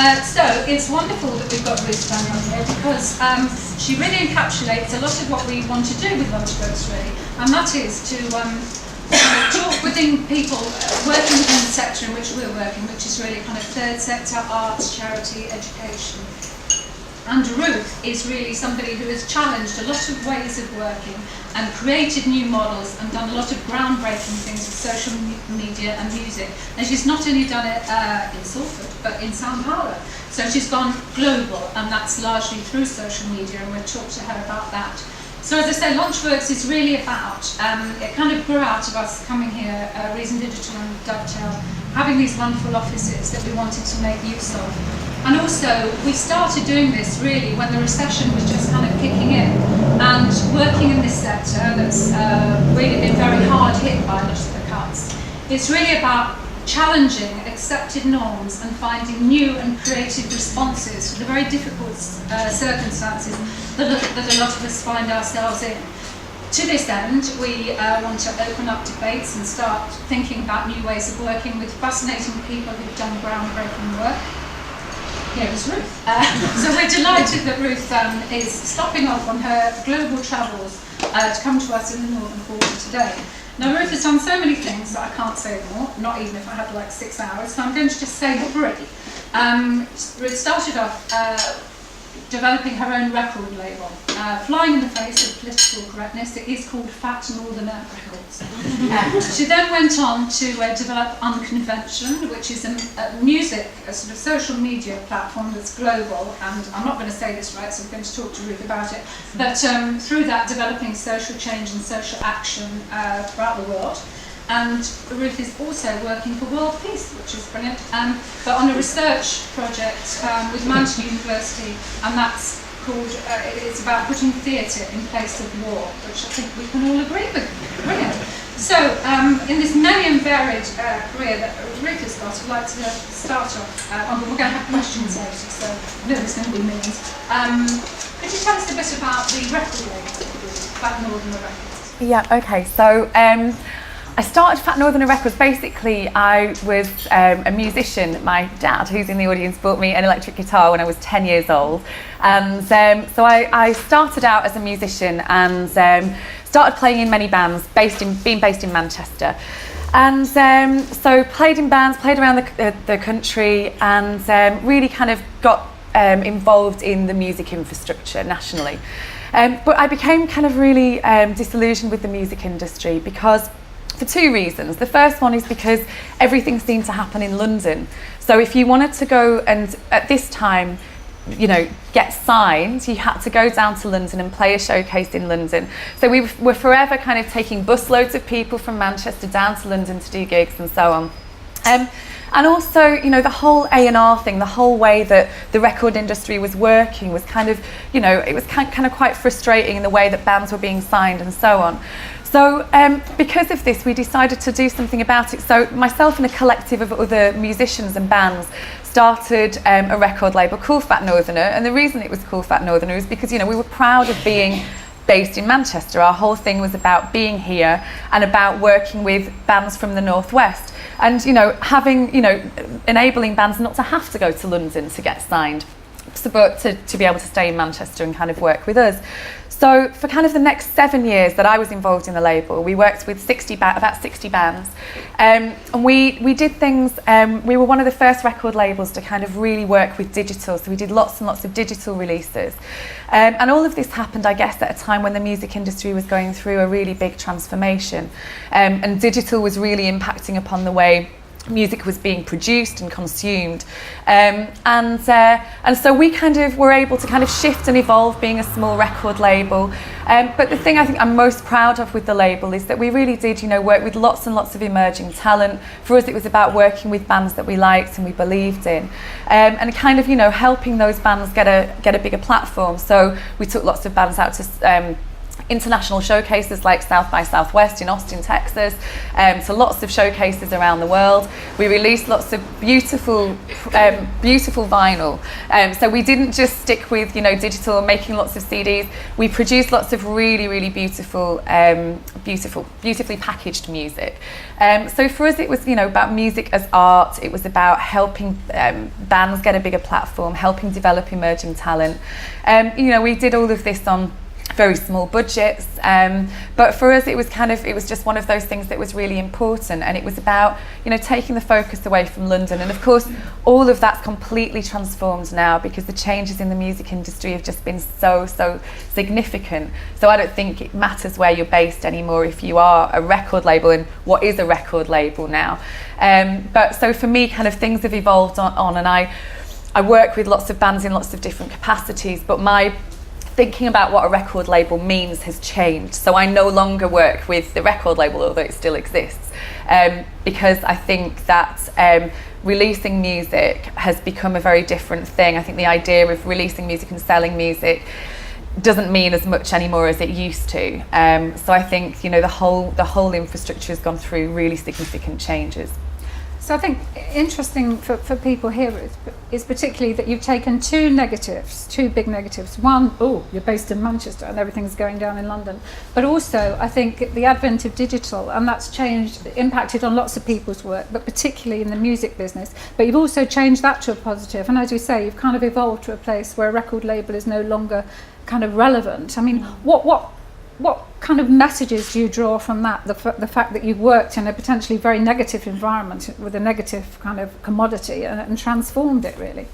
So it's wonderful that we've got Ruth Daniel here because she really encapsulates a lot of what we want to do with Lunchworks really, and that is to talk within people working within the sector in which we're working, which is really kind of third sector, arts, charity, education. And Ruth is really somebody who has challenged a lot of ways of working and created new models and done a lot of groundbreaking things with social media and music. And she's not only done it in Salford, but in Paulo. So she's gone global, and that's largely through social media, and we'll talk to her about that. So as I say, Lunchworks is really about, it kind of grew out of us coming here, Reason Digital and Dovetail, having these wonderful offices that we wanted to make use of. And also, we started doing this really when the recession was just kind of kicking in, and working in this sector that's really been very hard hit by a lot of the cuts. It's really about challenging accepted norms and finding new and creative responses to the very difficult circumstances that a lot of us find ourselves in. To this end, we want to open up debates and start thinking about new ways of working with fascinating people who've done groundbreaking work. Here is Ruth. So we're delighted that Ruth is stopping off on her global travels to come to us in the Northern Quarter today. Now Ruth has done so many things that I can't say more, not even if I had like 6 hours, so I'm going to just say three. Ruth started off developing her own record label, flying in the face of political correctness. It is called Fat Northerner Records. She then went on to develop Unconvention, which is a music, a sort of social media platform that's global, and I'm not going to say this right, so I'm going to talk to Ruth about it, but through that developing social change and social action throughout the world. And Ruth is also working for world peace, which is brilliant, but on a research project with Manchester University, and that's called, it's about putting theatre in place of war, which I think we can all agree with. Brilliant. So, in this many and varied career that Ruth has got, I'd like to start off, but we're going to have questions later, so I know there's going to be millions. Could you tell us a bit about the record label, Fat Northerner Records? Yeah, okay, so I started Fat Northerner Records. Basically, I was a musician. My dad, who's in the audience, bought me an electric guitar when I was 10 years old. And so I started out as a musician and started playing in many bands, being based in Manchester. And so played in bands, played around the country, and really kind of got involved in the music infrastructure nationally. But I became kind of really disillusioned with the music industry because for two reasons. The first one is because everything seemed to happen in London. So if you wanted to go and at this time, you know, get signed, you had to go down to London and play a showcase in London. So we were forever kind of taking busloads of people from Manchester down to London to do gigs and so on. And also, you know, the whole A&R thing, the whole way that the record industry was working was kind of, you know, it was kind of quite frustrating in the way that bands were being signed and so on. So because of this, we decided to do something about it. So myself and a collective of other musicians and bands started a record label called Fat Northerner. And the reason it was called Fat Northerner is because, you know, we were proud of being based in Manchester. Our whole thing was about being here and about working with bands from the Northwest. And, you know, having, you know, enabling bands not to have to go to London to get signed, but to be able to stay in Manchester and kind of work with us. So for kind of the next 7 years that I was involved in the label, we worked with about 60 bands. And we did things, we were one of the first record labels to kind of really work with digital. So we did lots and lots of digital releases. And all of this happened, I guess, at a time when the music industry was going through a really big transformation. And digital was really impacting upon the way music was being produced and consumed, and so we kind of were able to kind of shift and evolve being a small record label, but the thing I think I'm most proud of with the label is that we really did, you know, work with lots and lots of emerging talent. For us it was about working with bands that we liked and we believed in, and kind of, you know, helping those bands get a bigger platform. So we took lots of bands out to international showcases like South by Southwest in Austin, Texas, so lots of showcases around the world. We released lots of beautiful vinyl. So we didn't just stick with digital and making lots of CDs. We produced lots of really, really beautifully packaged music. So for us, it was about music as art. It was about helping bands get a bigger platform, helping develop emerging talent. We did all of this on very small budgets, but for us it was just one of those things that was really important, and it was about taking the focus away from London. And of course all of that's completely transformed now, because the changes in the music industry have just been so significant. So I don't think it matters where you're based anymore if you are a record label, and what is a record label now. But so for me, things have evolved on, and I work with lots of bands in lots of different capacities, but my thinking about what a record label means has changed. So I no longer work with the record label, although it still exists, because I think that releasing music has become a very different thing. I think the idea of releasing music and selling music doesn't mean as much anymore as it used to. So I think the whole infrastructure has gone through really significant changes. So I think interesting for people here is particularly that you've taken two big negatives. One, you're based in Manchester and everything's going down in London. But also, I think the advent of digital, and that's impacted on lots of people's work, but particularly in the music business. But you've also changed that to a positive. And as you say, you've evolved to a place where a record label is no longer relevant. I mean, what kind of messages do you draw from that? The fact that you've worked in a potentially very negative environment with a negative commodity and transformed it, really.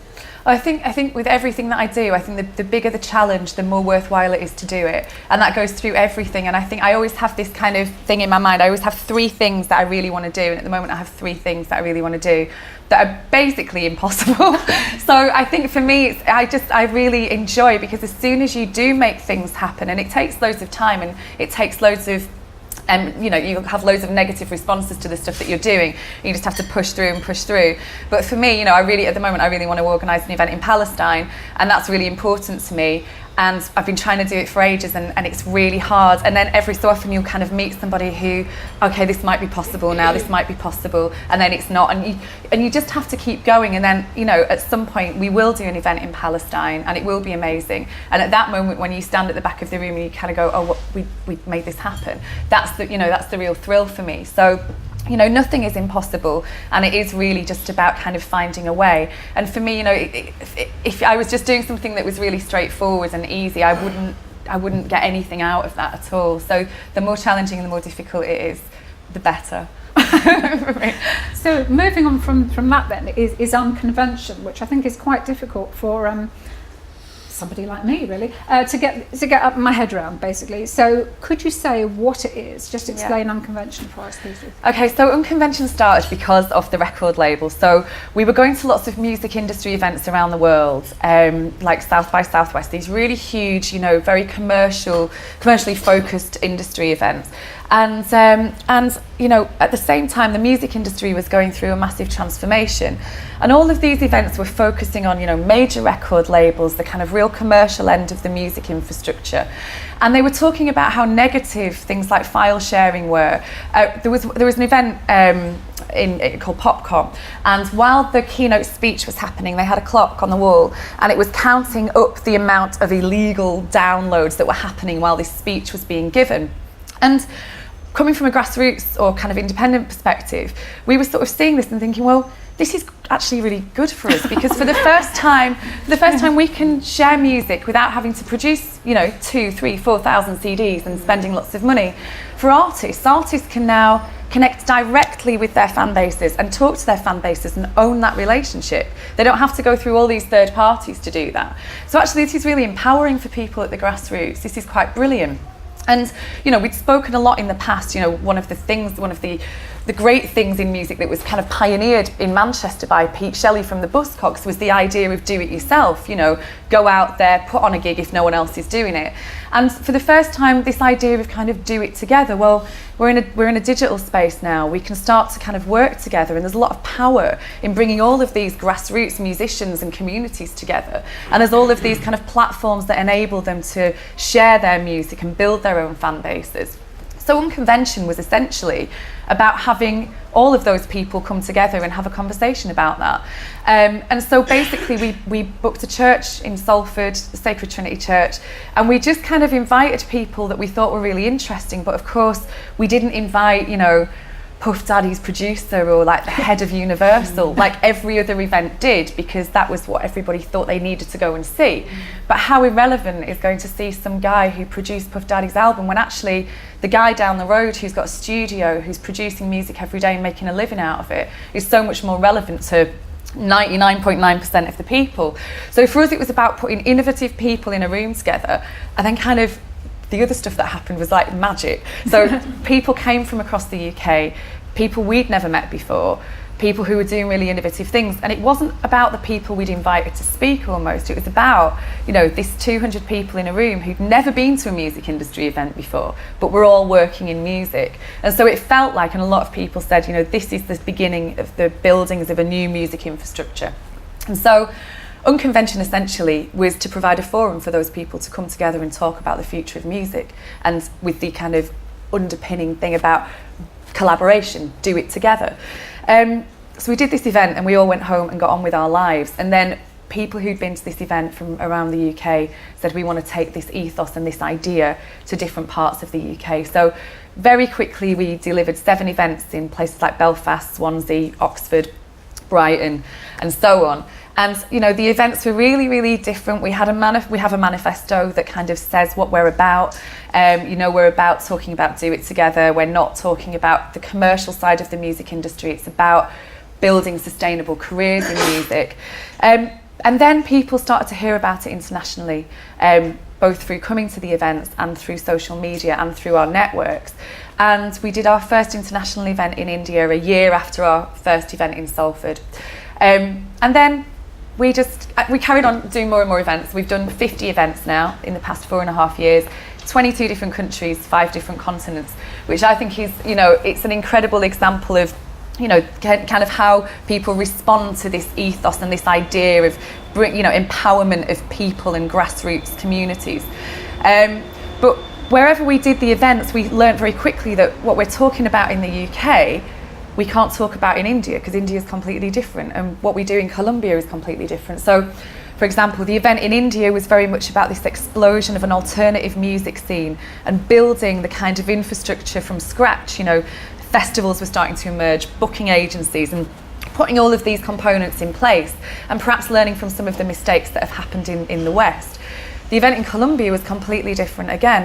I think with everything that I do, I think the bigger the challenge, the more worthwhile it is to do it. And that goes through everything. And I think I always have this thing in my mind. I always have 3 things that I really want to do. And at the moment I have 3 things that I really want to do that are basically impossible. So I think for me, I really enjoy, because as soon as you do make things happen, and it takes loads of time, and it takes loads of you have loads of negative responses to the stuff that you're doing. You just have to push through. But for me, at the moment, I really want to organise an event in Palestine, and that's really important to me. And I've been trying to do it for ages, and it's really hard. And then every so often you'll meet somebody who, okay, this might be possible now, this might be possible, and then it's not. And you just have to keep going. And then, at some point we will do an event in Palestine, and it will be amazing. And at that moment, when you stand at the back of the room and you go, oh, we made this happen, that's the real thrill for me. So nothing is impossible, and it is really just about finding a way. And for me, if I was just doing something that was really straightforward and easy, I wouldn't get anything out of that at all. So the more challenging and the more difficult it is, the better. So moving on from that then is unconvention, which I think is quite difficult for somebody like me, really, to get up my head around, basically. So could you say what it is? Just explain unconvention for us, please. Okay, so unconvention started because of the record label. So we were going to lots of music industry events around the world, like South by Southwest, these really huge, very commercially focused industry events. And at the same time, the music industry was going through a massive transformation. And all of these events were focusing on, major record labels, the real commercial end of the music infrastructure. And they were talking about how negative things like file sharing were. There was an event called Popcorn, and while the keynote speech was happening, they had a clock on the wall, and it was counting up the amount of illegal downloads that were happening while this speech was being given. And coming from a grassroots or independent perspective, we were sort of seeing this and thinking, well, this is actually really good for us, because for the first time we can share music without having to produce 2, 3, 4,000 CDs and spending lots of money. For artists can now connect directly with their fan bases and talk to their fan bases and own that relationship. They don't have to go through all these third parties to do that. So actually this is really empowering for people at the grassroots. This is quite brilliant. And we'd spoken a lot in the past. One of the the great things in music that was kind of pioneered in Manchester by Pete Shelley from the Buzzcocks was the idea of do it yourself, you know, go out there, put on a gig if no one else is doing it. And for the first time, this idea of kind of do it together, well, we're in a digital space now. We can start to kind of work together, and there's a lot of power in bringing all of these grassroots musicians and communities together. And there's all of these kind of platforms that enable them to share their music and build their own fan bases. So Unconvention was essentially about having all of those people come together and have a conversation about that. And so basically we booked a church in Salford, the Sacred Trinity Church, and we just kind of invited people that we thought were really interesting. But of course, we didn't invite, you know, Puff Daddy's producer or like the head of Universal, like every other event did, because that was what everybody thought they needed to go and see. But how irrelevant is going to see some guy who produced Puff Daddy's album when actually the guy down the road who's got a studio, who's producing music every day and making a living out of it, is so much more relevant to 99.9% of the people. So for us, it was about putting innovative people in a room together, and then kind of the other stuff that happened was like magic. So people came from across the UK, people we'd never met before, people who were doing really innovative things. And it wasn't about the people we'd invited to speak almost. It was about, you know, this 200 people in a room who'd never been to a music industry event before, but we're all working in music. And so it felt like, and a lot of people said, you know, this is the beginning of the buildings of a new music infrastructure. And so Unconvention essentially was to provide a forum for those people to come together and talk about the future of music, and with the kind of underpinning thing about collaboration, do it together. So we did this event and we all went home and got on with our lives, and then people who'd been to this event from around the UK said we want to take this ethos and this idea to different parts of the UK. So very quickly we delivered 7 events in places like Belfast, Swansea, Oxford, Brighton, and so on. And you know, the events were really, really different. We have a manifesto that kind of says what we're about. You know, we're about talking about do it together. We're not talking about the commercial side of the music industry. It's about building sustainable careers in music. And then people started to hear about it internationally, both through coming to the events and through social media and through our networks. And we did our first international event in India a year after our first event in Salford. And then we carried on doing more and more events. We've done 50 events now in the past 4.5 years, 22 different countries, 5 different continents, which I think is, you know, it's an incredible example of, you know, kind of how people respond to this ethos and this idea of, you know, empowerment of people and grassroots communities. But wherever we did the events, we learned very quickly that what we're talking about in the UK, we can't talk about in India, because India is completely different, and what we do in Colombia is completely different. So, for example, the event in India was very much about this explosion of an alternative music scene and building the kind of infrastructure from scratch. You know, festivals were starting to emerge, booking agencies, and putting all of these components in place, and perhaps learning from some of the mistakes that have happened in the West. The event in Colombia was completely different. Again,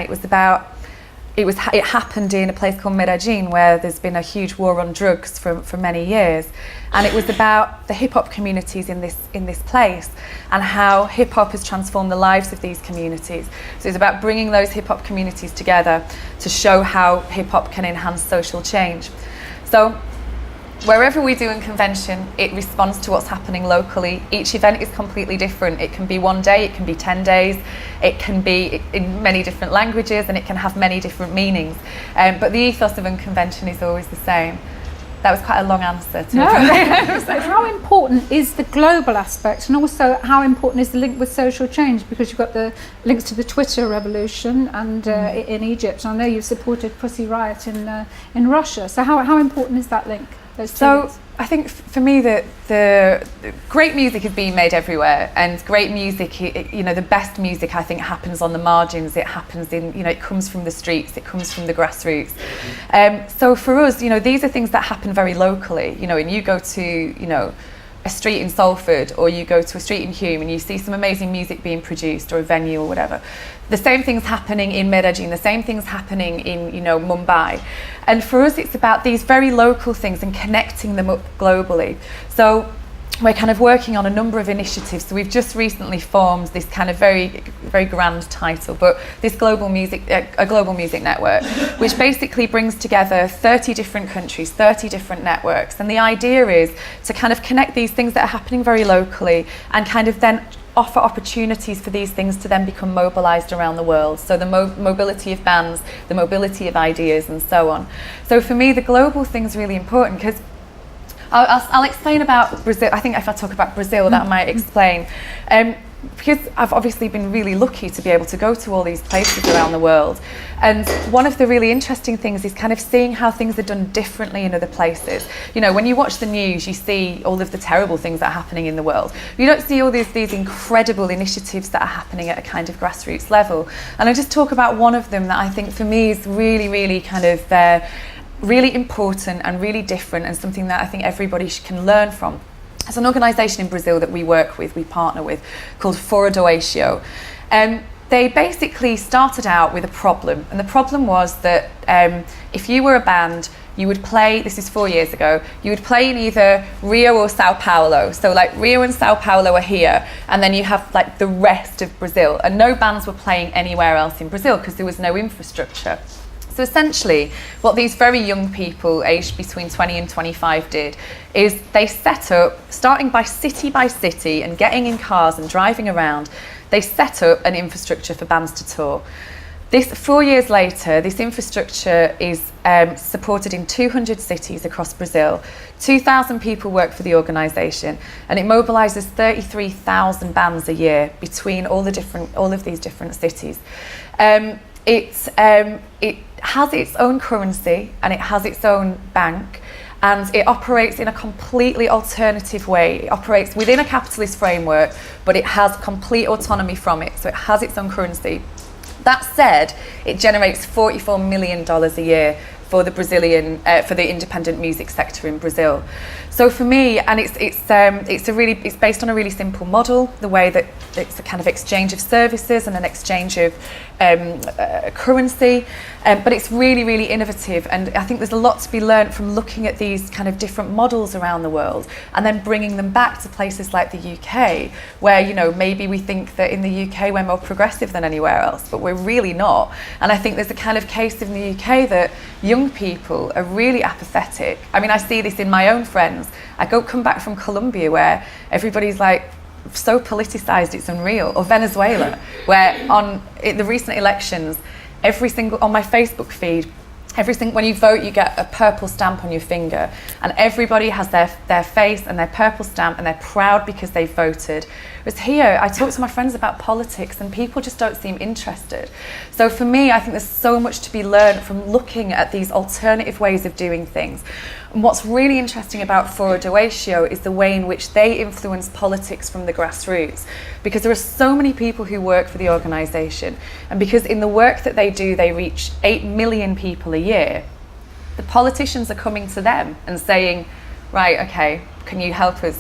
it happened in a place called Medellin, where there's been a huge war on drugs for many years, and it was about the hip-hop communities in this place and how hip-hop has transformed the lives of these communities. So it's about bringing those hip-hop communities together to show how hip-hop can enhance social change. So wherever we do Unconvention, it responds to what's happening locally. Each event is completely different. It can be 1 day, it can be 10 days, it can be in many different languages, and it can have many different meanings. But the ethos of Unconvention is always the same. That was quite a long answer to So how important is the global aspect, and also how important is the link with social change? Because you've got the links to the Twitter revolution and in Egypt. I know you've supported Pussy Riot in Russia. So how important is that link? So I think for me that the great music is being made everywhere, and great music, you know, the best music I think happens on the margins. It happens in, you know, it comes from the streets, it comes from the grassroots. So for us, you know, these are things that happen very locally, you know, and you go to, you know, a street in Salford, or you go to a street in Hume and you see some amazing music being produced, or a venue or whatever. The same things happening in Medellin, the same things happening in, you know, Mumbai. And for us, it's about these very local things and connecting them up globally. So we're kind of working on a number of initiatives. So we've just recently formed this kind of very, very grand title, but this a global music network, which basically brings together 30 different countries, 30 different networks. And the idea is to kind of connect these things that are happening very locally and kind of then offer opportunities for these things to then become mobilised around the world. So the mobility of bands, the mobility of ideas, and so on. So for me, the global thing is really important because I'll explain about Brazil. I think if I talk about Brazil, that might explain. Because I've obviously been really lucky to be able to go to all these places around the world. And one of the really interesting things is kind of seeing how things are done differently in other places. You know, when you watch the news, you see all of the terrible things that are happening in the world. You don't see all these incredible initiatives that are happening at a kind of grassroots level. And I just talk about one of them that I think for me is really, really kind of really important and really different, and something that I think everybody can learn from. There's an organisation in Brazil that we work with, we partner with, called Fora do Eixo. They basically started out with a problem, and the problem was that if you were a band, you would play, this is 4 years ago, you would play in either Rio or Sao Paulo. So like Rio and Sao Paulo are here, and then you have like the rest of Brazil, and no bands were playing anywhere else in Brazil because there was no infrastructure. So essentially, what these very young people, aged between 20 and 25, did is they set up, starting by city and getting in cars and driving around, they set up an infrastructure for bands to tour. 4 years later, this infrastructure is supported in 200 cities across Brazil. 2,000 people work for the organisation, and it mobilises 33,000 bands a year between all of these different cities. It has its own currency and it has its own bank, and it operates in a completely alternative way. It operates within a capitalist framework, but it has complete autonomy from it, so it has its own currency. That said, it generates $44 million a year for the Brazilian, for the independent music sector in Brazil. So for me, and it's based on a really simple model, the way that it's a kind of exchange of services and an exchange of currency, but it's really, really innovative. And I think there's a lot to be learned from looking at these kind of different models around the world and then bringing them back to places like the UK, where, you know, maybe we think that in the UK we're more progressive than anywhere else, but we're really not. And I think there's a kind of case in the UK that young people are really apathetic. I mean, I see this in my own friends. I come back from Colombia, where everybody's like so politicized it's unreal, or Venezuela, where on the recent elections, on my Facebook feed, when you vote, you get a purple stamp on your finger, and everybody has their face and their purple stamp, and they're proud because they voted. Whereas here, I talk to my friends about politics, and people just don't seem interested. So for me, I think there's so much to be learned from looking at these alternative ways of doing things. And what's really interesting about Fora do Eixo is the way in which they influence politics from the grassroots, because there are so many people who work for the organisation, and because in the work that they do, they reach 8 million people a year. The politicians are coming to them and saying, right, okay, can you help us?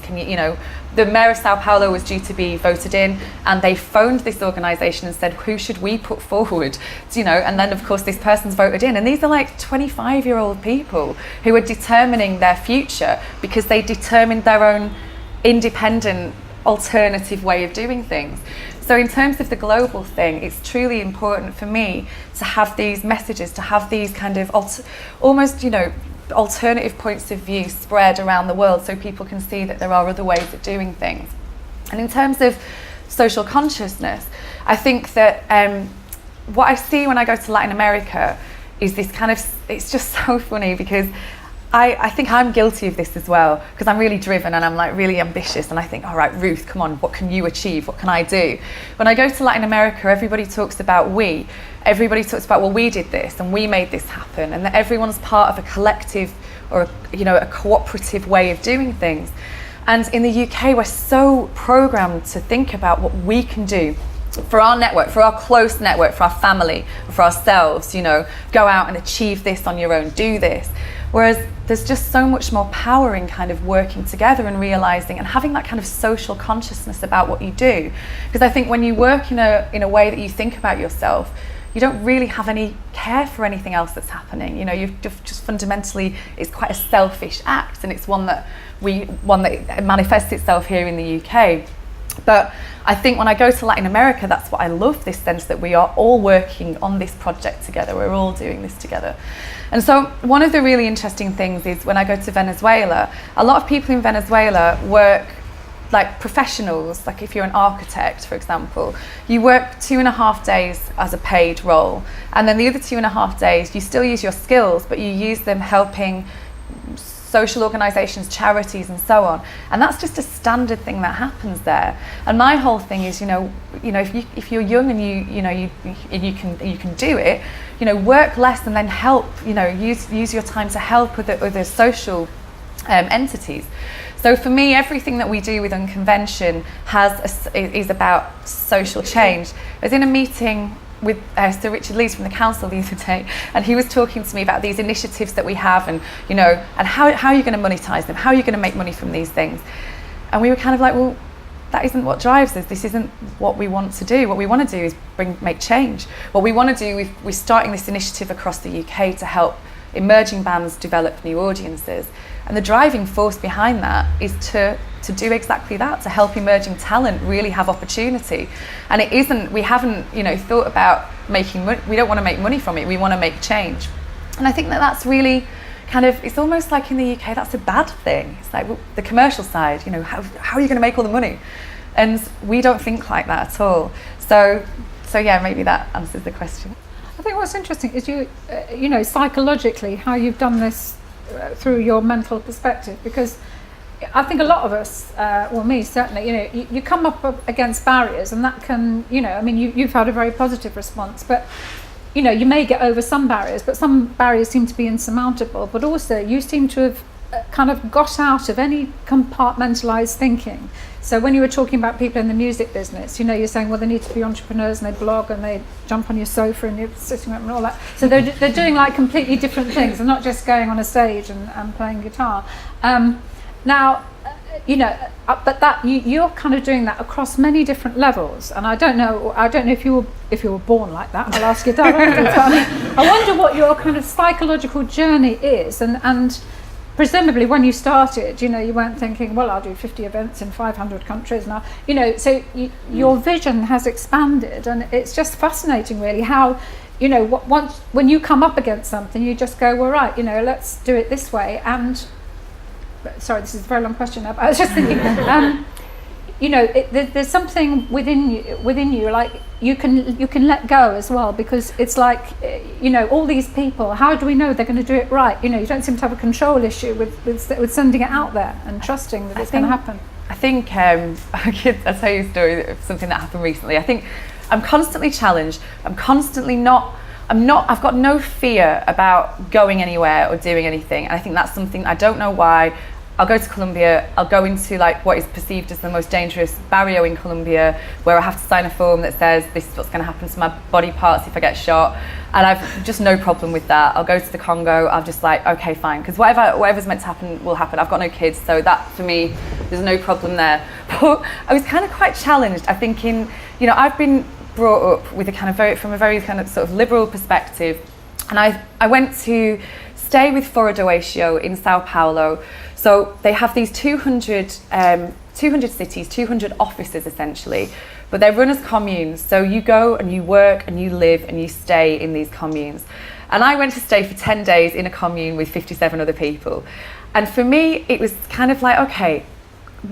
The mayor of Sao Paulo was due to be voted in, and they phoned this organisation and said, who should we put forward? And then of course this person's voted in, and these are like 25-year-old people who are determining their future because they determined their own independent, alternative way of doing things. So in terms of the global thing, it's truly important for me to have these messages, to have these kind of alternative points of view spread around the world, so people can see that there are other ways of doing things. And in terms of social consciousness, I think that what I see when I go to Latin America is this kind of, it's just so funny, because I think I'm guilty of this as well, because I'm really driven and I'm like really ambitious, and I think, all right, Ruth, come on, what can you achieve? What can I do? When I go to Latin America, everybody talks about we. Everybody talks about, well, we did this and we made this happen, and that everyone's part of a collective or a cooperative way of doing things. And in the UK, we're so programmed to think about what we can do for our network, for our close network, for our family, for ourselves, go out and achieve this on your own, do this. Whereas there's just so much more power in kind of working together and realising and having that kind of social consciousness about what you do. Because I think when you work in a way that you think about yourself, you don't really have any care for anything else that's happening. You know, you've just fundamentally, it's quite a selfish act, and it's one that manifests itself here in the UK. But I think when I go to Latin America, that's what I love, this sense that we are all working on this project together, we're all doing this together. And so one of the really interesting things is when I go to Venezuela, a lot of people in Venezuela work like professionals. Like if you're an architect, for example, you work 2.5 days as a paid role, and then the other 2.5 days you still use your skills, but you use them helping social organisations, charities, and so on. And that's just a standard thing that happens there. And my whole thing is, if you're young and you can do it, work less and then help. Use your time to help with other social entities. So for me, everything that we do with Unconvention is about social change. I was in a meeting with Sir Richard Lees from the council the other day, and he was talking to me about these initiatives that we have, and and how are you going to monetize them? How are you going to make money from these things? And we were kind of like, well, that isn't what drives us. This isn't what we want to do. What we want to do is make change. What we want to do, we're starting this initiative across the UK to help emerging bands develop new audiences. And the driving force behind that is to do exactly that, to help emerging talent really have opportunity. And we haven't thought about making money. We don't want to make money from it, we want to make change. And I think that that's really it's almost like in the UK that's a bad thing. It's like, well, the commercial side, how are you going to make all the money? And we don't think like that at all. So yeah, maybe that answers the question. I think what's interesting is psychologically how you've done this through your mental perspective, because I think a lot of us, me certainly, you come up against barriers, and that can, you've had a very positive response, but you may get over some barriers, but some barriers seem to be insurmountable. But also you seem to have kind of got out of any compartmentalized thinking. So when you were talking about people in the music business, you're saying, well, they need to be entrepreneurs and they blog and they jump on your sofa and you're sitting up and all that. So they're doing like completely different things. They're not just going on a stage and playing guitar. But that you're kind of doing that across many different levels. And I don't know if you were born like that. I'll ask you that. I wonder what your kind of psychological journey is, and presumably when you started, you weren't thinking, well, I'll do 50 events in 500 countries now. So your vision has expanded, and it's just fascinating, really, how, once when you come up against something, you just go, well, right, let's do it this way. And sorry, this is a very long question now, but I was just thinking, there's something within you, like you can let go as well, because it's like, all these people, how do we know they're going to do it right? You don't seem to have a control issue with sending it out there and trusting that it's going to happen. I think I'll tell you a story of something that happened recently. I think I'm constantly challenged. I've got no fear about going anywhere or doing anything. And I think that's something, I don't know why. I'll go to Colombia, I'll go into like what is perceived as the most dangerous barrio in Colombia, where I have to sign a form that says this is what's going to happen to my body parts if I get shot, and I've just no problem with that. I'll go to the Congo, I'm just like, okay, fine, because whatever's meant to happen will happen. I've got no kids, so that for me, there's no problem there. But I was kind of quite challenged. I think I've been brought up with from a very kind of sort of liberal perspective, and I went to stay with Foro do Eixo in Sao Paulo. So they have these 200 cities, 200 offices essentially, but they're run as communes. So you go and you work and you live and you stay in these communes. And I went to stay for 10 days in a commune with 57 other people. And for me, it was kind of like, okay,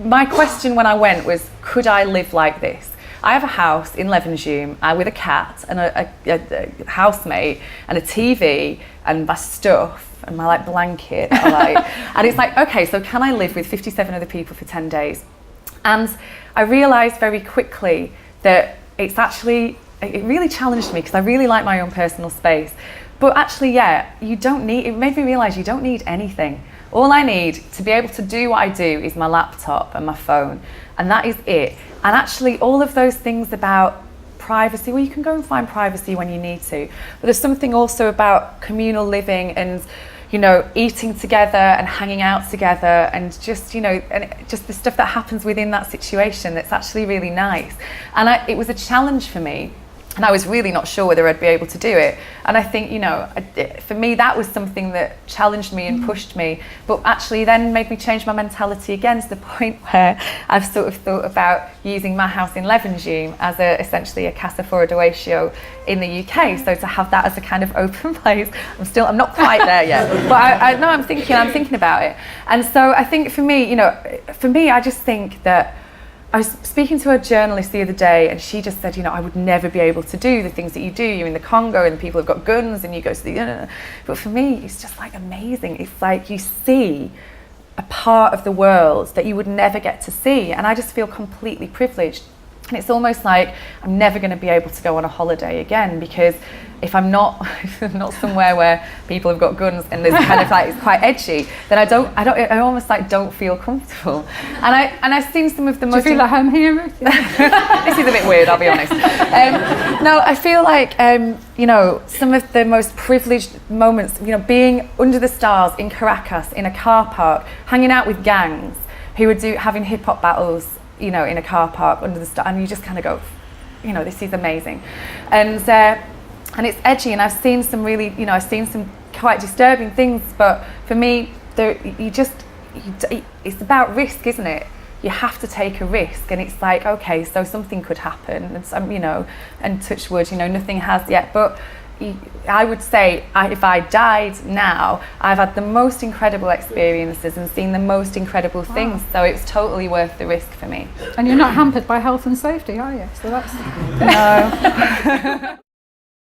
my question when I went was, could I live like this? I have a house in Levenshulme with a cat and a housemate and a TV and my stuff and my blanket, and it's like, okay, so can I live with 57 other people for 10 days? And I realised very quickly that it really challenged me, because I really like my own personal space. But actually, it made me realise you don't need anything. All I need to be able to do what I do is my laptop and my phone, and that is it. And actually, all of those things about privacy, well, you can go and find privacy when you need to, but there's something also about communal living and eating together and hanging out together, and just just the stuff that happens within that situation that's actually really nice. And it was a challenge for me, And I was really not sure whether I'd be able to do it. And I think, you know, for me, that was something that challenged me and pushed me, but actually then made me change my mentality again, to the point where I've sort of thought about using my house in Levenshulme as essentially a Casa Fora d'Ocio in the UK. So to have that as a kind of open place, I'm not quite there yet, but I know I'm thinking about it. And so I think for me, you know, I just think that I was speaking to a journalist the other day, and she just said, you know, I would never be able to do the things that you do. You're in the Congo and people have got guns and you go to the... But for me, it's just like amazing. It's like you see a part of the world that you would never get to see. And I just feel completely privileged. And it's almost like I'm never going to be able to go on a holiday again, because if I'm not somewhere where people have got guns and there's kind of like it's quite edgy, then I almost like don't feel comfortable. And I've seen some of the most... Do you feel at home here, Ruth? This is a bit weird, I'll be honest. No, I feel like you know, some of the most privileged moments, you know, being under the stars in Caracas in a car park, hanging out with gangs who would having hip hop battles, you know, in a car park under the stars, and you just kind of go, you know, this is amazing. And it's edgy, and I've seen some really, you know, I've seen some quite disturbing things, but for me, it's about risk, isn't it? You have to take a risk, and it's like, okay, so something could happen, and you know, and touch wood, you know, nothing has yet, but I would say if I died now, I've had the most incredible experiences and seen the most incredible things, so it's totally worth the risk for me. And you're not hampered by health and safety, are you? So that's... No.